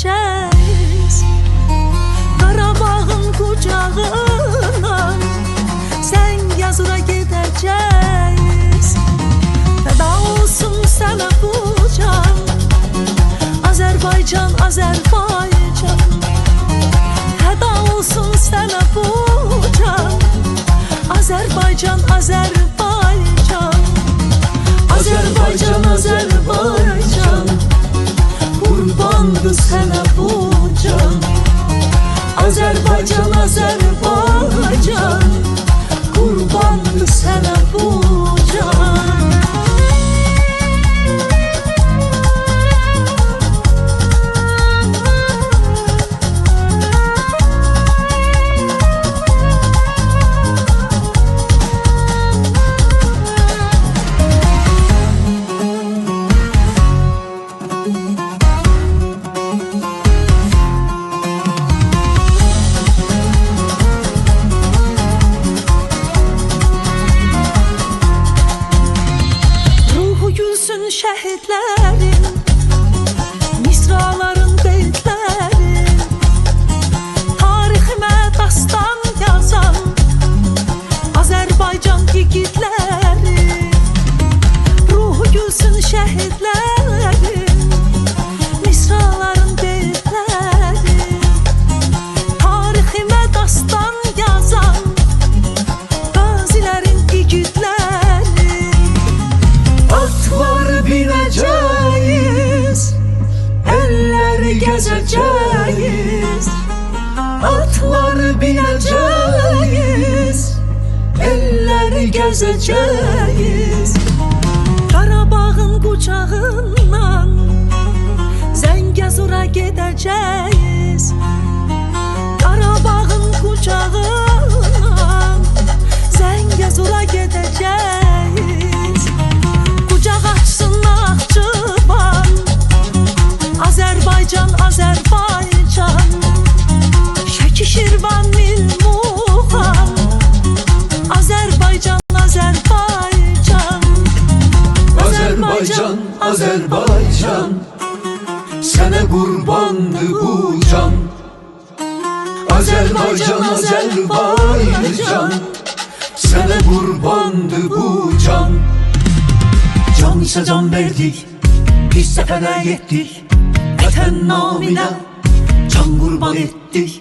gedəcəyiz. Qarabağın qucağından Zəngəzura gedəcəyiz. Fəda olsun sənə bu can, Azərbaycan, Azərbaycan. Fəda olsun sənə bu can, Azərbaycan, Azərbaycan. Azərbaycan, Azərbaycan, qurbandır sənə bu can. Azərbaycan, Azərbaycan, qurbandır sənə bu can. Şəhidlərin, misraların beytlərin, tariximə dastan yazan Azərbaycan yiğitlərin. Ruhu gülsün şəhidlərin, misraların beytlərin, tariximə dastan yazan qazilərin yiğitlərin. Atlar binəcəyiz, elləri gəzəcəyiz. Atlar binəcəyiz, elləri gəzəcəyiz. Qarabağın qucağından Zəngəzura gedəcəyiz. Qarabağın qucağından Zəngəzura gedəcəyiz. Qucaq açsın Naxçıvan, Azərbaycan, Azərbaycan. Şəki, Şirvan, Nil, Muğan, Azərbaycan, Azərbaycan. Azərbaycan, Azərbaycan, sənə qurbandır bu can. Azərbaycan, Azərbaycan, sənə qurbandır bu can. Can isə can verdik, biz səfərə getdik, vətən naminə can qurban etdik.